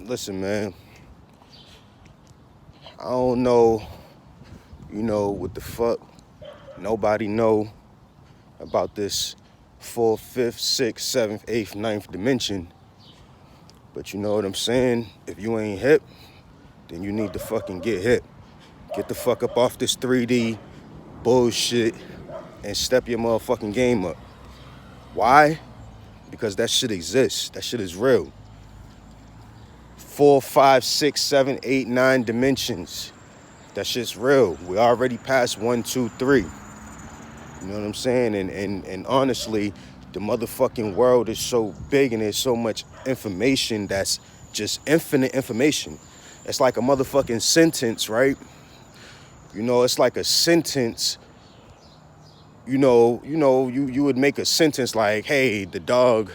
Listen, man, I don't know, what the fuck nobody know about this fourth, fifth, sixth, seventh, eighth, ninth dimension. But you know what I'm saying? If you ain't hip, then you need to fucking get hip. Get the fuck up off this 3D bullshit and step your motherfucking game up. Why? Because that shit exists. That shit is real. 4, 5, 6, 7, 8, 9 dimensions. That shit's real. We already passed 1, 2, 3. You know what I'm saying? And honestly, the motherfucking world is so big and there's so much information that's just infinite information. It's like a motherfucking sentence, right? It's like a sentence. You would make a sentence like, hey, the dog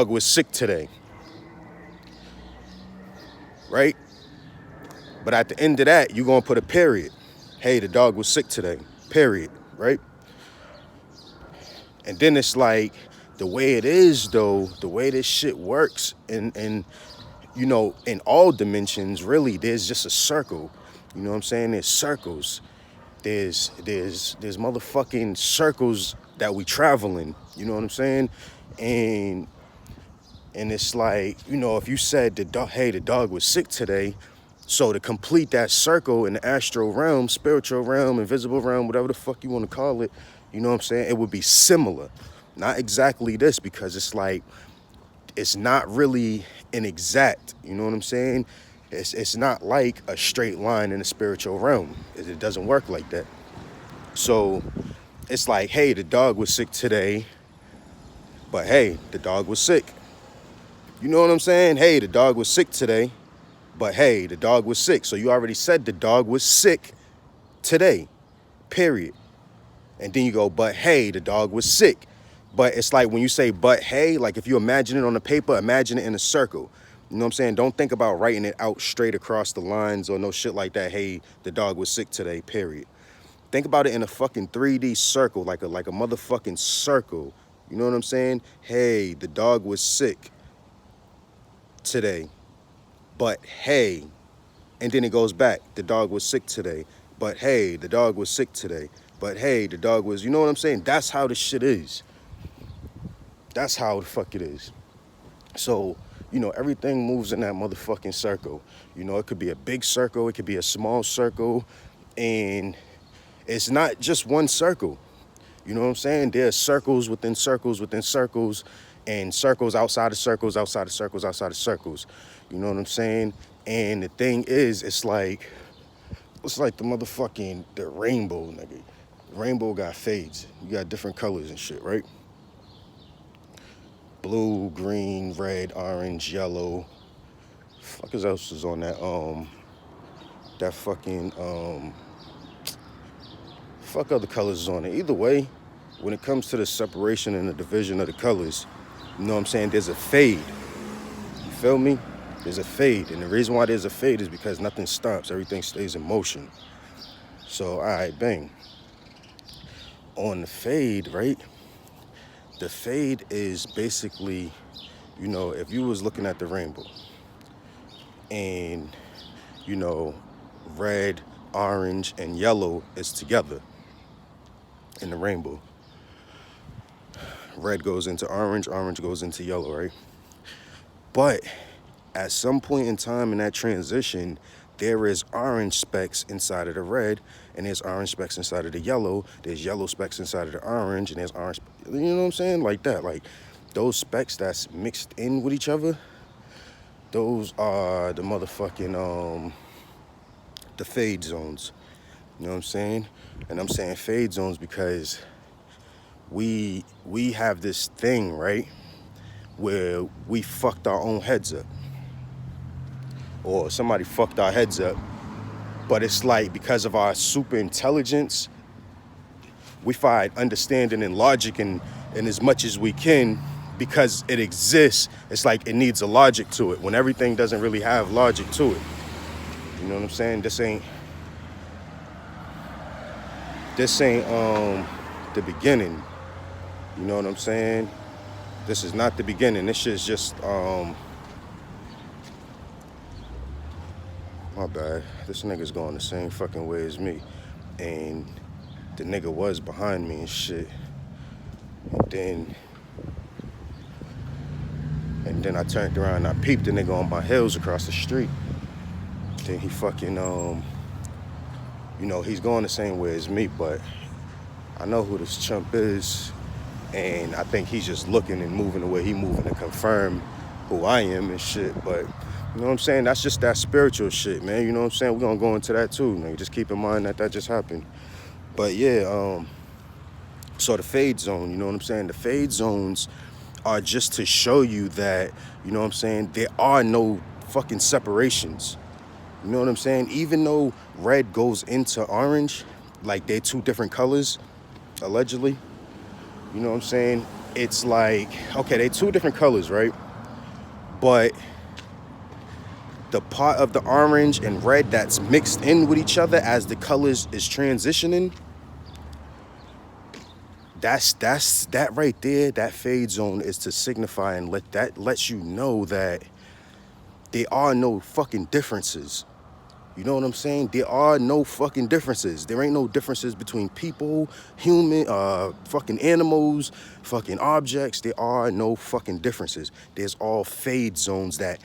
was sick today, right? But at the end of that, you're going to put a period. Hey, the dog was sick today, period, right? And then it's like, the way it is, though, the way this shit works, and in all dimensions, really, there's just a circle. You know what I'm saying? There's circles. There's motherfucking circles that we travel in. You know what I'm saying? And it's like, if you said hey, the dog was sick today, so to complete that circle in the astral realm, spiritual realm, invisible realm, whatever the fuck you want to call it, you know what I'm saying? It would be similar. Not exactly this, because it's like, it's not really an exact, you know what I'm saying? It's not like a straight line in the spiritual realm. It doesn't work like that. So it's like, hey, the dog was sick today, but hey, the dog was sick. You know what I'm saying? Hey, the dog was sick today, but hey, the dog was sick. So you already said the dog was sick today, period. And then you go, but hey, the dog was sick. But it's like when you say, but hey, like if you imagine it on the paper, imagine it in a circle. You know what I'm saying? Don't think about writing it out straight across the lines or no shit like that. Hey, the dog was sick today, period. Think about it in a fucking 3D circle, like a motherfucking circle. You know what I'm saying? Hey, the dog was sick today, but hey, and then it goes back. The dog was sick today, but hey, the dog was sick today, but hey, the dog was, you know what I'm saying? That's how the shit is. That's how the fuck it is. So, everything moves in that motherfucking circle. It could be a big circle, it could be a small circle, and it's not just one circle. You know what I'm saying? There's circles within circles within circles, and circles outside of circles, outside of circles, outside of circles. You know what I'm saying? And the thing is, it's like the rainbow, nigga. The rainbow got fades. You got different colors and shit, right? Blue, green, red, orange, yellow. Fuck else is on that fucking fuck other colors is on it. Either way, when it comes to the separation and the division of the colors, you know what I'm saying? There's a fade. You feel me? There's a fade. And the reason why there's a fade is because nothing stops. Everything stays in motion. So, all right, bang. On the fade, right? The fade is basically, if you was looking at the rainbow and, red, orange, and yellow is together in the rainbow. Red goes into orange, orange goes into yellow, right? But at some point in time in that transition, there is orange specks inside of the red, and there's orange specks inside of the yellow. There's yellow specks inside of the orange, and there's orange, you know what I'm saying? Like that, like those specks that's mixed in with each other, those are the motherfucking, the fade zones. You know what I'm saying? And I'm saying fade zones because we have this thing, right, where we fucked our own heads up. Or somebody fucked our heads up. But it's like because of our super intelligence, we find understanding and logic in as much as we can because it exists. It's like it needs a logic to it when everything doesn't really have logic to it. You know what I'm saying? This ain't the beginning. You know what I'm saying? This is not the beginning. This shit's just my bad. This nigga's going the same fucking way as me. And the nigga was behind me and shit. And then I turned around and I peeped the nigga on my heels across the street. Then he fucking he's going the same way as me, but I know who this chump is, and I think he's just looking and moving the way he moving to confirm who I am and shit. But you know what I'm saying? That's just that spiritual shit, man. You know what I'm saying? We're gonna go into that too, nigga. Just keep in mind that just happened. But yeah, so the fade zone, you know what I'm saying? The fade zones are just to show you that, you know what I'm saying, there are no fucking separations. You know what I'm saying? Even though red goes into orange, like they're two different colors, allegedly, you know what I'm saying? It's like, okay, they're two different colors, right? But the part of the orange and red that's mixed in with each other as the colors is transitioning, that's that right there. That fade zone is to signify and lets you know that there are no fucking differences. You know what I'm saying? There are no fucking differences. There ain't no differences between people, human, fucking animals, fucking objects. There are no fucking differences. There's all fade zones that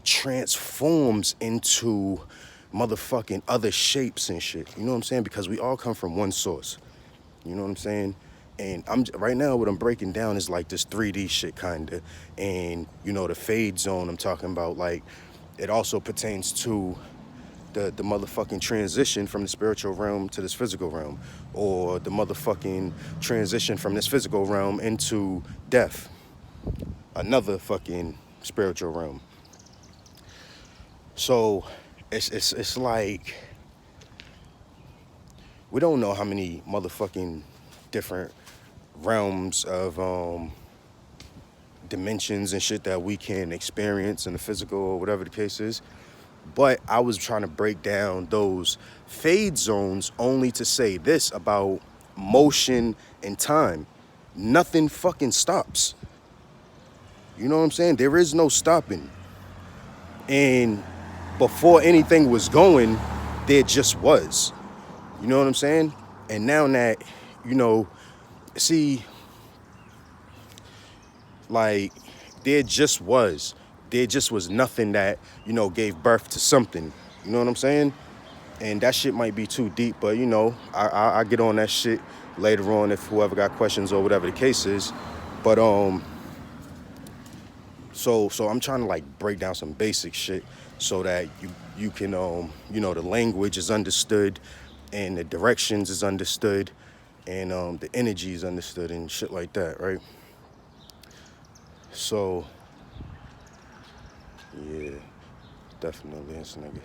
transforms into motherfucking other shapes and shit. You know what I'm saying? Because we all come from one source. You know what I'm saying? And I'm right now what I'm breaking down is like this 3D shit kinda. And you know, the fade zone I'm talking about, like, it also pertains to the motherfucking transition from the spiritual realm to this physical realm, or the motherfucking transition from this physical realm into death, another fucking spiritual realm. So it's like we don't know how many motherfucking different realms of dimensions and shit that we can experience in the physical or whatever the case is. But I was trying to break down those fade zones only to say this about motion and time. Nothing fucking stops. You know what I'm saying? There is no stopping. And before anything was going, there just was. You know what I'm saying? And now that, you know, see, like, there just was. There just was nothing that, you know, gave birth to something. You know what I'm saying? And that shit might be too deep, but, you know, I get on that shit later on if whoever got questions or whatever the case is. But, so I'm trying to, like, break down some basic shit so that you can, you know, the language is understood and the directions is understood and the energy is understood and shit like that, right? So, yeah, definitely this nigga.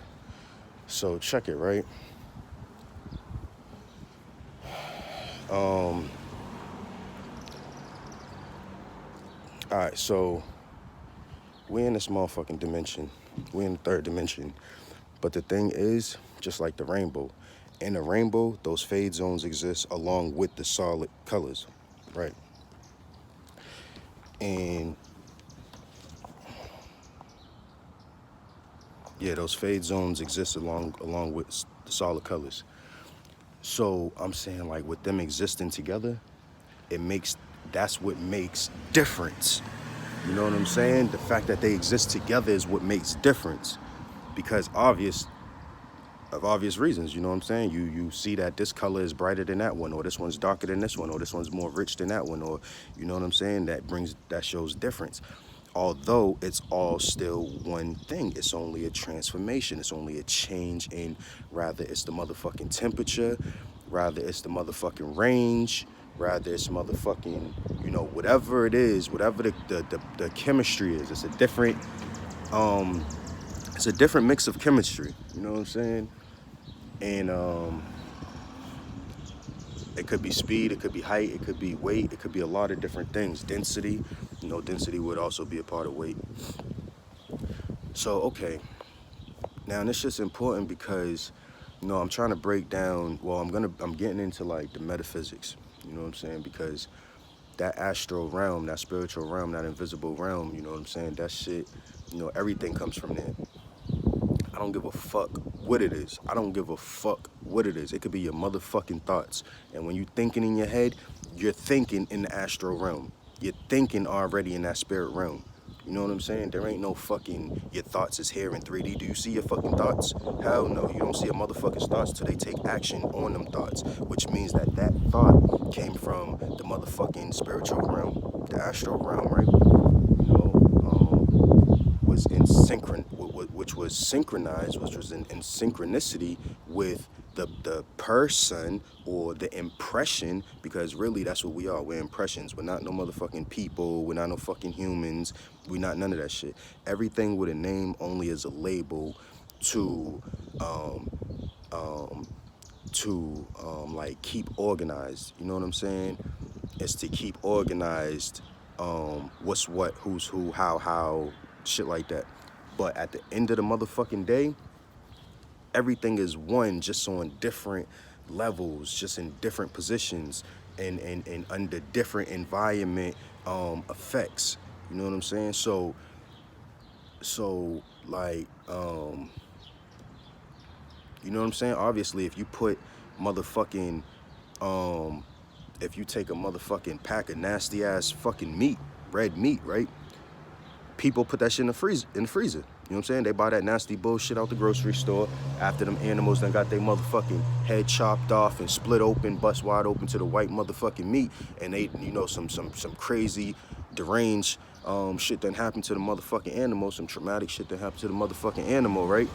So check it, right? All right, so we in this motherfucking dimension. We in the third dimension. But the thing is, just like the rainbow, in the rainbow, those fade zones exist along with the solid colors, right? And yeah, those fade zones exist along with the solid colors. So I'm saying, like, with them existing together, that's what makes difference. You know what I'm saying? The fact that they exist together is what makes difference. Because of obvious reasons, you know what I'm saying? You see that this color is brighter than that one, or this one's darker than this one, or this one's more rich than that one, or you know what I'm saying? That shows difference. Although it's all still one thing. It's only a transformation. It's only a change in, rather it's the motherfucking temperature, rather it's the motherfucking range, rather it's motherfucking, you know, whatever it is, whatever the chemistry is. It's a different mix of chemistry. You know what I'm saying? And it could be speed, it could be height, it could be weight, it could be a lot of different things. Density, you know, density would also be a part of weight. So, okay. Now, this shit's important because, you know, I'm trying to break down, well, I'm getting into, like, the metaphysics, you know what I'm saying? Because that astral realm, that spiritual realm, that invisible realm, you know what I'm saying? That shit, everything comes from there. I don't give a fuck what it is. I don't give a fuck what it is. It could be your motherfucking thoughts. And when you're thinking in your head, you're thinking in the astral realm. You're thinking already in that spirit realm. You know what I'm saying? There ain't no fucking your thoughts is here in 3D. Do you see your fucking thoughts? Hell no. You don't see a motherfucker's thoughts till they take action on them thoughts, which means that that thought came from the motherfucking spiritual realm, the astral realm, right? Was in which was synchronized, which was in synchronicity with the person or the impression, because really that's what we are. We're impressions. We're not no motherfucking people. We're not no fucking humans. We're not none of that shit. Everything with a name only is a label to um, um, like keep organized. You know what I'm saying? It's to keep organized. What's what, who's who, how, shit like that. But at the end of the motherfucking day, everything is one, just on different levels, just in different positions, and under different environment effects. You know what I'm saying? So like you know what I'm saying? Obviously, if you put motherfucking if you take a motherfucking pack of nasty ass fucking meat, red meat, right? People put that shit in the freezer. You know what I'm saying? They buy that nasty bullshit out the grocery store after them animals done got their motherfucking head chopped off and split open, bust wide open to the white motherfucking meat, and they, some crazy, deranged shit done happened to the motherfucking animal, some traumatic shit that happened to the motherfucking animal, right?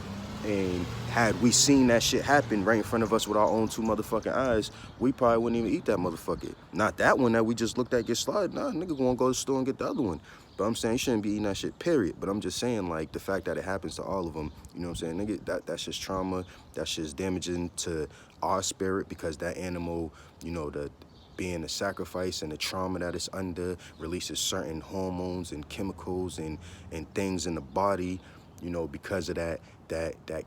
And had we seen that shit happen right in front of us with our own two motherfucking eyes, we probably wouldn't even eat that motherfucker. Not that one that we just looked at get slaughtered. Nah, nigga gonna go to the store and get the other one. But I'm saying you shouldn't be eating that shit, period. But I'm just saying, like, the fact that it happens to all of them, you know what I'm saying? Nigga, that's just trauma. That's just damaging to our spirit, because that animal, the being a sacrifice and the trauma that it's under releases certain hormones and chemicals and things in the body, because of that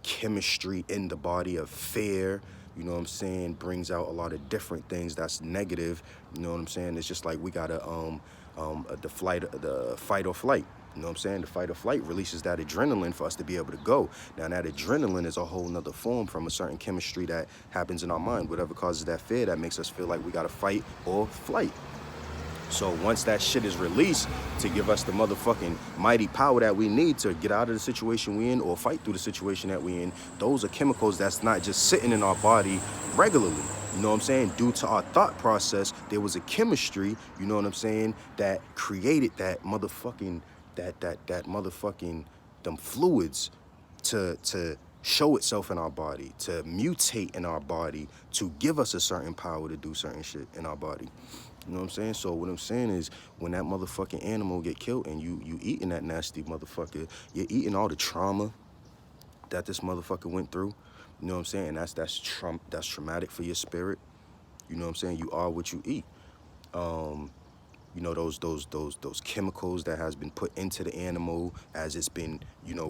chemistry in the body of fear, you know what I'm saying, brings out a lot of different things that's negative. You know what I'm saying? It's just like we gotta the fight or flight. You know what I'm saying? The fight or flight releases that adrenaline for us to be able to go. Now that adrenaline is a whole nother form from a certain chemistry that happens in our mind. Whatever causes that fear, that makes us feel like we gotta fight or flight. So once that shit is released to give us the motherfucking mighty power that we need to get out of the situation we in or fight through the situation that we in, those are chemicals that's not just sitting in our body regularly. You know what I'm saying? Due to our thought process, there was a chemistry, you know what I'm saying, that created that motherfucking, that motherfucking, them fluids to show itself in our body, to mutate in our body, to give us a certain power to do certain shit in our body. You know what I'm saying? So what I'm saying is, when that motherfucking animal get killed and you eating that nasty motherfucker, you're eating all the trauma that this motherfucker went through. You know what I'm saying? And that's traumatic for your spirit. You know what I'm saying? You are what you eat. Those chemicals that has been put into the animal as it's been,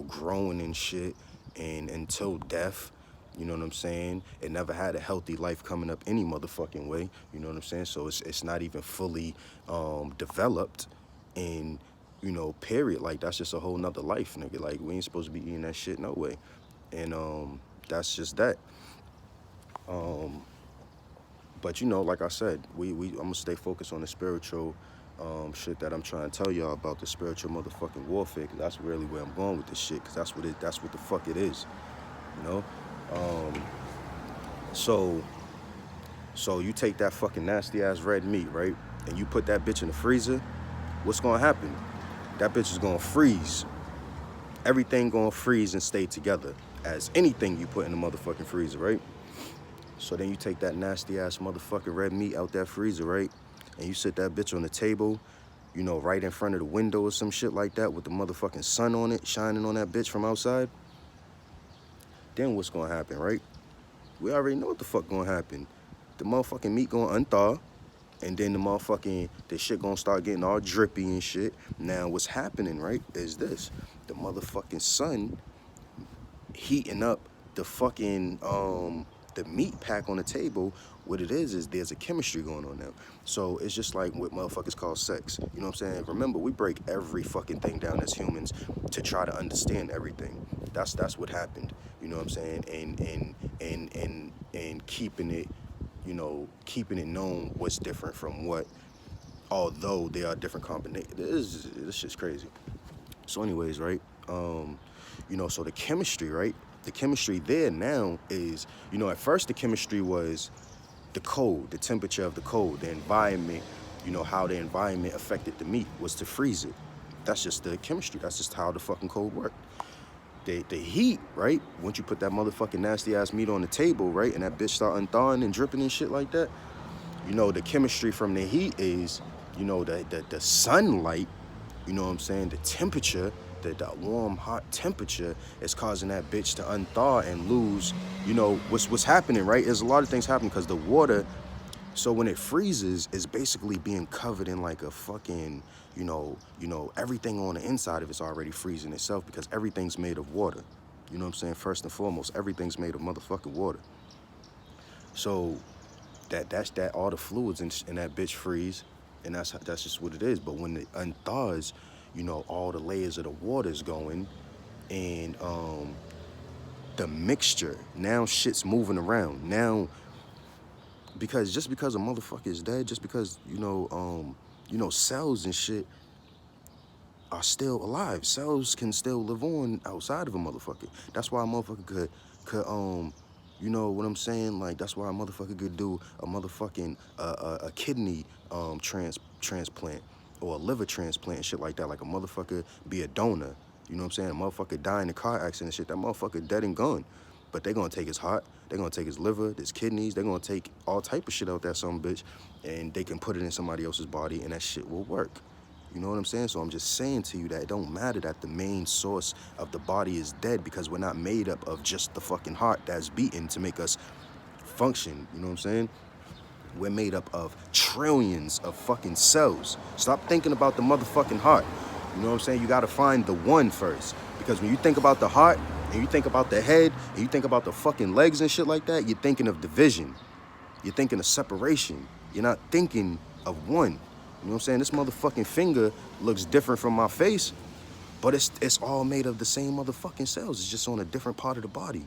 growing and shit, and until death. You know what I'm saying? It never had a healthy life coming up any motherfucking way. You know what I'm saying? So it's not even fully developed in, period. Like, that's just a whole nother life, nigga. Like, we ain't supposed to be eating that shit no way. And that's just that. But like I said, I'm gonna stay focused on the spiritual shit that I'm trying to tell y'all about, the spiritual motherfucking warfare, cause that's really where I'm going with this shit, cause that's what the fuck it is, you know? So you take that fucking nasty ass red meat, right? And you put that bitch in the freezer, what's gonna happen? That bitch is gonna freeze. Everything gonna freeze and stay together, as anything you put in the motherfucking freezer, right? So then you take that nasty ass motherfucking red meat out that freezer, right? And you sit that bitch on the table, right in front of the window or some shit like that with the motherfucking sun on it, shining on that bitch from outside. Then what's gonna happen, right? We already know what the fuck gonna happen. The motherfucking meat gonna unthaw, and then the shit gonna start getting all drippy and shit. Now what's happening, right, is this. The motherfucking sun heating up the fucking the meat pack on the table, what it is there's a chemistry going on now. So it's just like what motherfuckers call sex. You know what I'm saying? Remember, we break every fucking thing down as humans to try to understand everything. That's what happened. You know what I'm saying? And keeping it, keeping it known what's different from what, although they are different combinations. This shit's crazy. So anyways, right? So the chemistry, right? The chemistry there now is, at first the chemistry was the cold, the temperature of the cold, the environment, how the environment affected the meat was to freeze it. That's just the chemistry. That's just how the fucking cold worked. The heat, right? Once you put that motherfucking nasty ass meat on the table, right? And that bitch start unthawing and dripping and shit like that, the chemistry from the heat is, the sunlight, you know what I'm saying? The temperature, that warm, hot temperature is causing that bitch to unthaw and lose, what's happening, right? There's a lot of things happening because the water, so when it freezes, it's basically being covered in like a fucking, everything on the inside of it's already freezing itself because everything's made of water. You know what I'm saying? First and foremost, everything's made of motherfucking water. So that's all the fluids in that bitch freeze, and that's just what it is. But when it unthaws, all the layers of the water's going, and the mixture, now shit's moving around. Now, because a motherfucker is dead, just because, cells and shit are still alive. Cells can still live on outside of a motherfucker. That's why a motherfucker could you know what I'm saying? Like, that's why a motherfucker could do a motherfucking a kidney transplant or a liver transplant and shit like that. Like a motherfucker be a donor. You know what I'm saying? A motherfucker die in a car accident and shit. That motherfucker dead and gone. But they gonna take his heart, they gonna take his liver, his kidneys, they gonna take all type of shit out that some bitch, and they can put it in somebody else's body and that shit will work. You know what I'm saying? So I'm just saying to you that it don't matter that the main source of the body is dead, because we're not made up of just the fucking heart that's beating to make us function. You know what I'm saying? We're made up of trillions of fucking cells. Stop thinking about the motherfucking heart. You know what I'm saying? You gotta find the one first. Because when you think about the heart, and you think about the head, and you think about the fucking legs and shit like that, you're thinking of division. You're thinking of separation. You're not thinking of one. You know what I'm saying? This motherfucking finger looks different from my face, but it's all made of the same motherfucking cells. It's just on a different part of the body.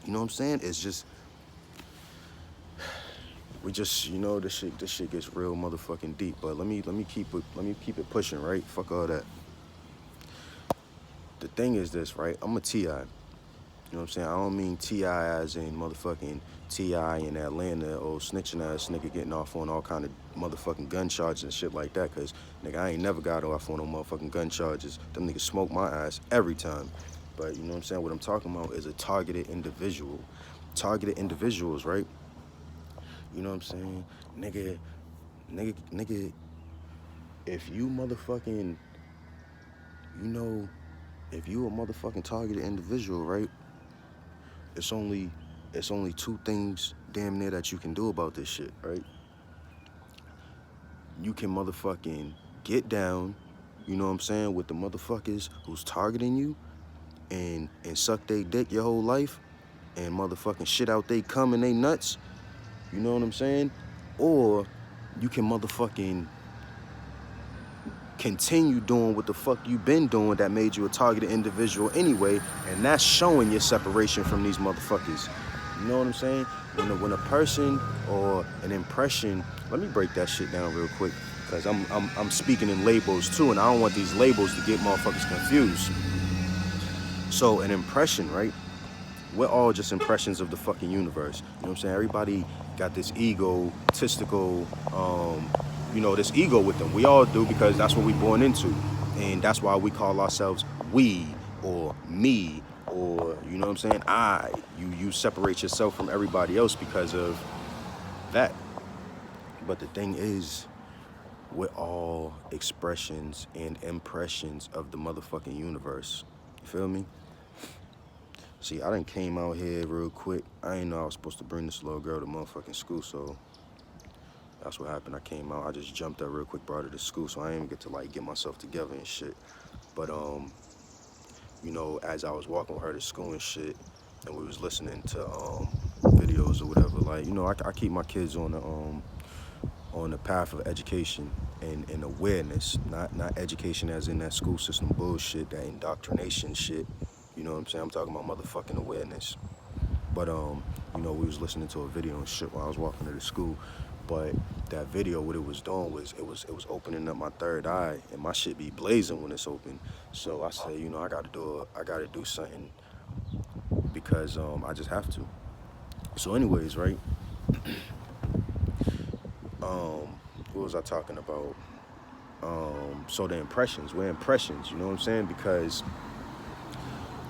You know what I'm saying? It's just, we just, this shit gets real motherfucking deep. But let me keep it pushing, right? Fuck all that. The thing is this, right? I'm a T.I. You know what I'm saying? I don't mean T.I. as in motherfucking T.I. in Atlanta or snitching ass nigga getting off on all kind of motherfucking gun charges and shit like that. Cause nigga, I ain't never got off on no motherfucking gun charges. Them niggas smoke my ass every time. But you know what I'm saying? What I'm talking about is a targeted individual. Targeted individuals, right? You know what I'm saying? Nigga, if you motherfucking, if you a motherfucking targeted individual, right? It's only two things damn near that you can do about this shit, right? You can motherfucking get down, you know what I'm saying, with the motherfuckers who's targeting you and suck they dick your whole life and motherfucking shit out they cum and they nuts, you know what I'm saying? Or you can motherfucking continue doing what the fuck you been doing that made you a targeted individual anyway, and that's showing your separation from these motherfuckers. You know what I'm saying? When a person or an impression, let me break that shit down real quick, because I'm speaking in labels too, and I don't want these labels to get motherfuckers confused. So an impression, right? We're all just impressions of the fucking universe. You know what I'm saying? Everybody got this egotistical, this ego with them. We all do, because that's what we're born into. And that's why we call ourselves we or me or, you know what I'm saying, I. You separate yourself from everybody else because of that. But the thing is, we're all expressions and impressions of the motherfucking universe. You feel me? See, I done came out here real quick. I ain't know I was supposed to bring this little girl to motherfucking school, so that's what happened. I came out, I just jumped up real quick, brought her to school, so I didn't even get to like get myself together and shit. But as I was walking with her to school and shit, and we was listening to videos or whatever. Like, you know, I keep my kids on the path of education and awareness, not education as in that school system bullshit, that indoctrination shit. You know what I'm saying? I'm talking about motherfucking awareness. But you know, we was listening to a video and shit while I was walking to the school. But that video, what it was doing was it was opening up my third eye, and my shit be blazing when it's open. So I say, you know, I gotta do something because I just have to. So anyways, right? What was I talking about? So the impressions, we're impressions, you know what I'm saying? Because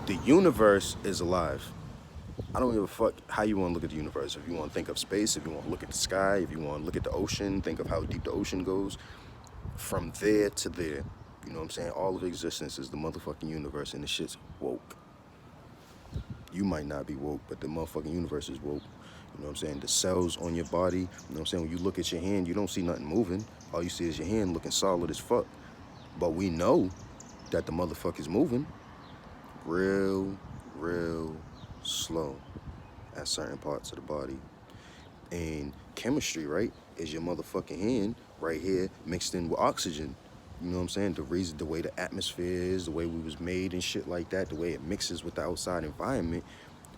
the universe is alive. I don't give a fuck how you want to look at the universe. If you want to think of space, if you want to look at the sky, if you want to look at the ocean, think of how deep the ocean goes. From there to there, you know what I'm saying? All of existence is the motherfucking universe, and the shit's woke. You might not be woke, but the motherfucking universe is woke. You know what I'm saying? The cells on your body, you know what I'm saying? When you look at your hand, you don't see nothing moving. All you see is your hand looking solid as fuck. But we know that the motherfucker's moving real slow at certain parts of the body. And chemistry, right, is your motherfucking hand right here mixed in with oxygen. You know what I'm saying? The way the atmosphere is, the way we was made and shit like that, the way it mixes with the outside environment.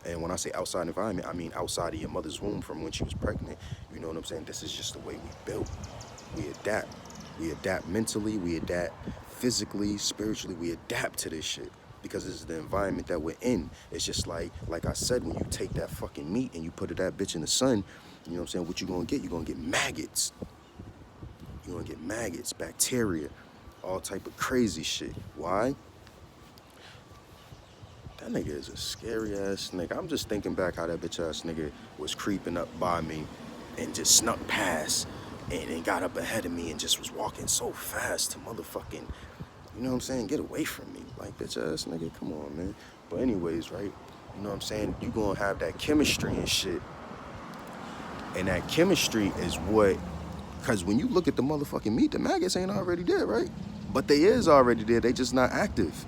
And when I say outside environment, I mean outside of your mother's womb from when she was pregnant. You know what I'm saying? This is just the way we built. We adapt. We adapt mentally, we adapt physically, spiritually, we adapt to this shit. Because this is the environment that we're in. It's just like I said, when you take that fucking meat and you put that bitch in the sun, you know what I'm saying? What you gonna get? You're gonna get maggots. You're gonna get maggots, bacteria, all type of crazy shit. Why? That nigga is a scary ass nigga. I'm just thinking back how that bitch ass nigga was creeping up by me and just snuck past and got up ahead of me and just was walking so fast to motherfucking, you know what I'm saying, get away from me. Like, bitch ass nigga, come on, man. But anyways, right, you know what I'm saying, you gonna have that chemistry and shit. And that chemistry is what, because when you look at the motherfucking meat, the maggots ain't already there, right? But they is already there, they just not active.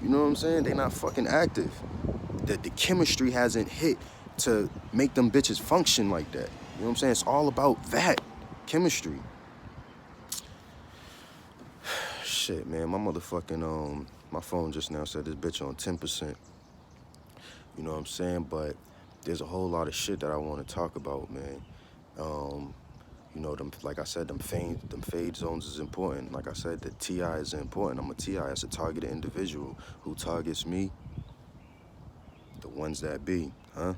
You know what I'm saying? They not fucking active. The chemistry hasn't hit to make them bitches function like that. You know what I'm saying? It's all about that chemistry. Shit, man, my motherfucking, my phone just now said this bitch on 10%. You know what I'm saying? But there's a whole lot of shit that I want to talk about, man. You know, them, like I said, them fade zones is important. Like I said, the TI is important. I'm a TI as a targeted individual. Who targets me? The ones that be, huh?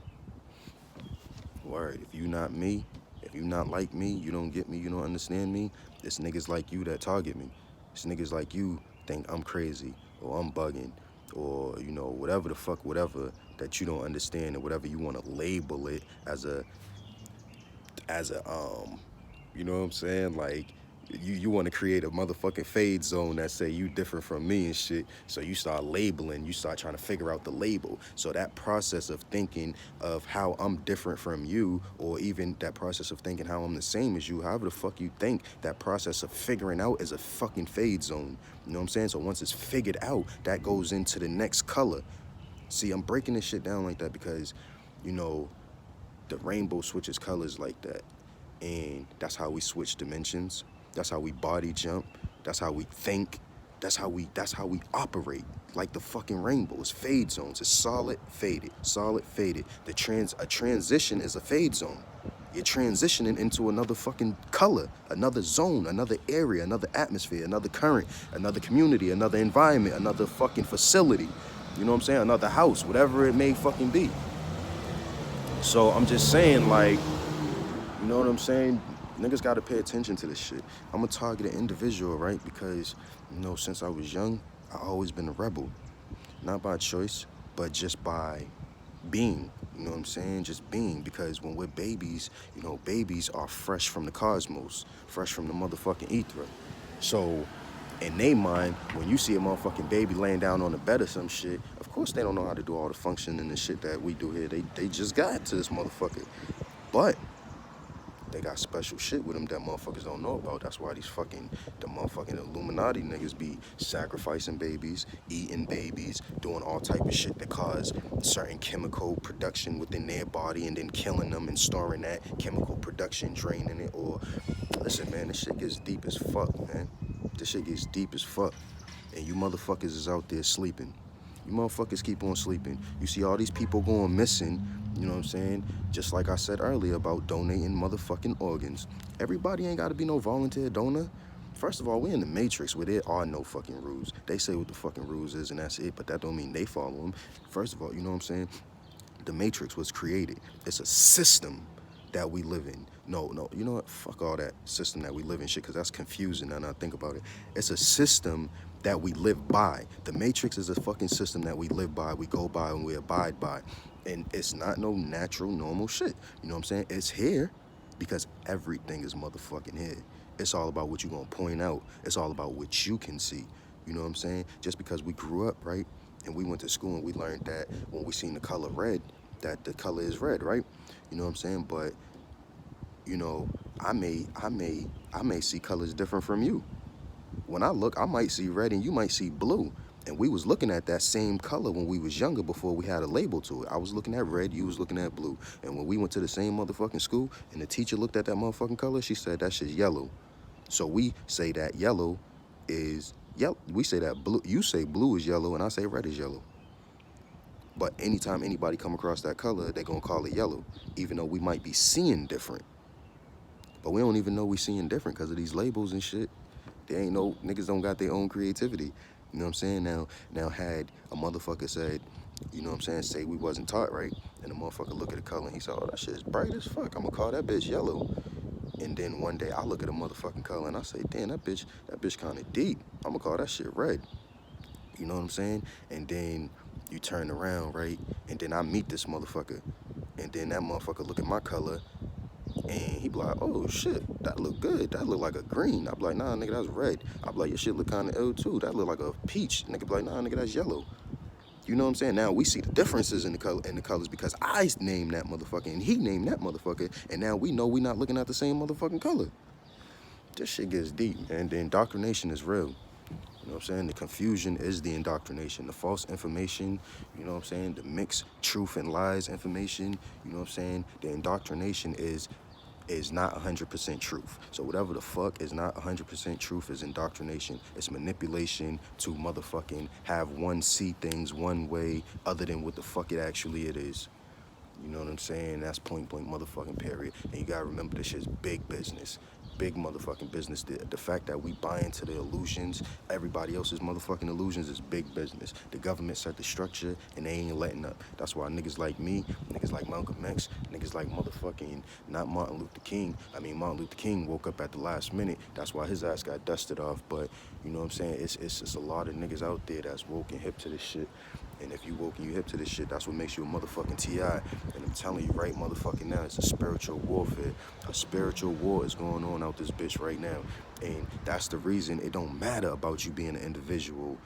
Word, if you not me, if you not like me, you don't get me, you don't understand me, it's niggas like you that target me. It's niggas like you think I'm crazy, or I'm bugging, or, you know, whatever the fuck, whatever that you don't understand, or whatever you want to label it as a, you know what I'm saying? Like, you want to create a motherfucking fade zone that say you different from me and shit. So you start labeling, you start trying to figure out the label. So that process of thinking of how I'm different from you, or even that process of thinking how I'm the same as you, however the fuck you think, that process of figuring out is a fucking fade zone. You know what I'm saying? So once it's figured out, that goes into the next color. See, I'm breaking this shit down like that because, you know, the rainbow switches colors like that. And that's how we switch dimensions. That's how we body jump. That's how we think. That's how we operate. Like the fucking rainbow. It's fade zones. It's solid, faded. Solid, faded. A transition is a fade zone. You're transitioning into another fucking color, another zone, another area, another atmosphere, another current, another community, another environment, another fucking facility. You know what I'm saying? Another house, whatever it may fucking be. So I'm just saying, like, you know what I'm saying? Niggas gotta pay attention to this shit. I'm a targeted individual, right? Because, you know, since I was young, I always been a rebel. Not by choice, but just by being. You know what I'm saying? Just being. Because when we're babies, you know, babies are fresh from the cosmos, fresh from the motherfucking ether. So, in they mind, when you see a motherfucking baby laying down on the bed or some shit, of course they don't know how to do all the functioning and shit that we do here. They just got to this motherfucker. But they got special shit with them that motherfuckers don't know about. That's why the motherfucking Illuminati niggas be sacrificing babies, eating babies, doing all type of shit that cause certain chemical production within their body and then killing them and storing that chemical production, draining it. Or, listen, man, this shit gets deep as fuck, man. This shit gets deep as fuck. And you motherfuckers is out there sleeping. You motherfuckers keep on sleeping. You see all these people going missing, you know what I'm saying? Just like I said earlier about donating motherfucking organs. Everybody ain't gotta be no volunteer donor. First of all, we in the Matrix where there are no fucking rules. They say what the fucking rules is and that's it, but that don't mean they follow them. First of all, you know what I'm saying? The Matrix was created. It's a system that we live in. No, you know what? Fuck all that system that we live in shit, because that's confusing now that I think about it. It's a system that we live by. The Matrix is a fucking system that we live by, we go by, and we abide by. And it's not no natural, normal shit. You know what I'm saying? It's here because everything is motherfucking here. It's all about what you gonna point out. It's all about what you can see. You know what I'm saying? Just because we grew up, right? And we went to school and we learned that when we seen the color red, that the color is red, right? You know what I'm saying? But, you know, I may see colors different from you. When I look, I might see red and you might see blue. And we was looking at that same color when we was younger before we had a label to it. I was looking at red, you was looking at blue. And when we went to the same motherfucking school and the teacher looked at that motherfucking color, she said that shit's yellow. So we say that yellow is yellow. We say that blue, you say blue is yellow and I say red is yellow. But anytime anybody come across that color, they gonna call it yellow, even though we might be seeing different. But we don't even know we seeing different because of these labels and shit. They ain't no, niggas don't got their own creativity. You know what I'm saying? Now had a motherfucker said, you know what I'm saying, say we wasn't taught right, and the motherfucker look at the color and he said, oh, that shit's bright as fuck. I'm gonna call that bitch yellow. And then one day I look at a motherfucking color and I say, damn, that bitch kind of deep. I'm gonna call that shit red. You know what I'm saying? And then you turn around, right? And then I meet this motherfucker. And then that motherfucker look at my color and he be like, oh shit, that look good. That look like a green. I be like, nah, nigga, that's red. I be like, your shit look kind of ill too. That look like a peach. Nigga be like, nah, nigga, that's yellow. You know what I'm saying? Now we see the differences in the colors because I named that motherfucker and he named that motherfucker. And now we know we not looking at the same motherfucking color. This shit gets deep, man. The indoctrination is real. You know what I'm saying? The confusion is the indoctrination. The false information, you know what I'm saying? The mixed truth and lies information, you know what I'm saying? The indoctrination is not 100% truth. So whatever the fuck is not 100% truth is indoctrination. It's manipulation to motherfucking have one see things one way other than what the fuck it actually it is. You know what I'm saying? That's point blank motherfucking period. And you gotta remember this shit's big business. Big motherfucking business. The fact that we buy into the illusions, everybody else's motherfucking illusions, is big business. The government set the structure and they ain't letting up. That's why niggas like me, niggas like Malcolm X, niggas like motherfucking, not Martin Luther King. I mean, Martin Luther King woke up at the last minute. That's why his ass got dusted off. But, you know what I'm saying? It's just a lot of niggas out there that's woke and hip to this shit. And if you woke and you hip to this shit, that's what makes you a motherfucking T.I. And I'm telling you right motherfucking now, it's a spiritual warfare. A spiritual war is going on out this bitch right now. And that's the reason it don't matter about you being an individual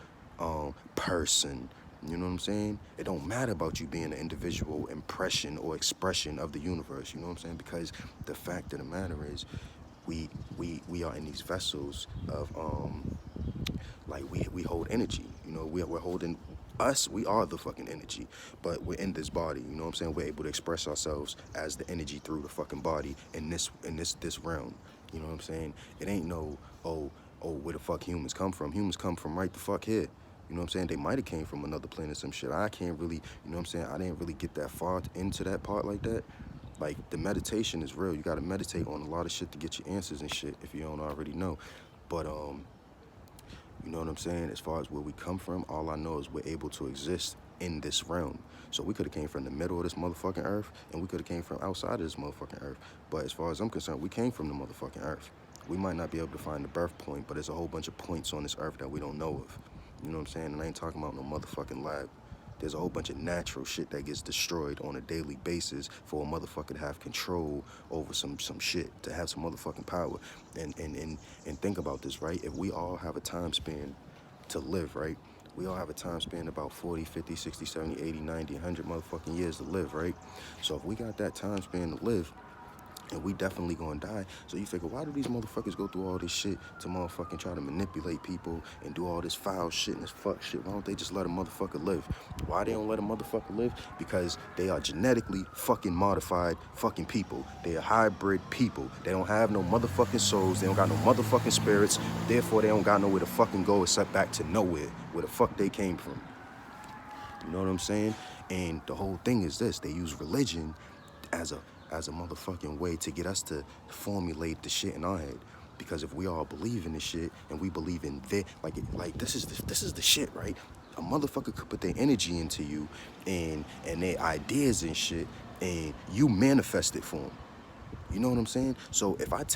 person. You know what I'm saying? It don't matter about you being an individual impression or expression of the universe. You know what I'm saying? Because the fact of the matter is, we are in these vessels of like we hold energy. You know, we're holding us, we are the fucking energy, but we're in this body, you know what I'm saying? We're able to express ourselves as the energy through the fucking body in this realm. You know what I'm saying? It ain't no, oh, where the fuck humans come from? Humans come from right the fuck here. You know what I'm saying? They might have came from another planet, some shit. I can't really, you know what I'm saying? I didn't really get that far into that part like that. Like, the meditation is real. You gotta meditate on a lot of shit to get your answers and shit if you don't already know. But, you know what I'm saying? As far as where we come from, all I know is we're able to exist in this realm. So we could have came from the middle of this motherfucking earth, and we could have came from outside of this motherfucking earth. But as far as I'm concerned, we came from the motherfucking earth. We might not be able to find the birth point, but there's a whole bunch of points on this earth that we don't know of. You know what I'm saying? And I ain't talking about no motherfucking lab. There's a whole bunch of natural shit that gets destroyed on a daily basis for a motherfucker to have control over some shit, to have some motherfucking power. And think about this, right? If we all have a time span to live, right? We all have a time span about 40, 50, 60, 70, 80, 90, 100 motherfucking years to live, right? So if we got that time span to live, And we definitely gonna die. So you figure, why do these motherfuckers go through all this shit to motherfucking try to manipulate people and do all this foul shit and this fuck shit? Why don't they just let a motherfucker live? Why they don't let a motherfucker live? Because they are genetically fucking modified fucking people. They are hybrid people. They don't have no motherfucking souls. They don't got no motherfucking spirits. Therefore, they don't got nowhere to fucking go except back to nowhere, where the fuck they came from. You know what I'm saying? And the whole thing is this: they use religion as a motherfucking way to get us to formulate the shit in our head. Because if we all believe in this shit and we believe in this is the shit, right? A motherfucker could put their energy into you and their ideas and shit, and you manifest it for them. You know what I'm saying? So if I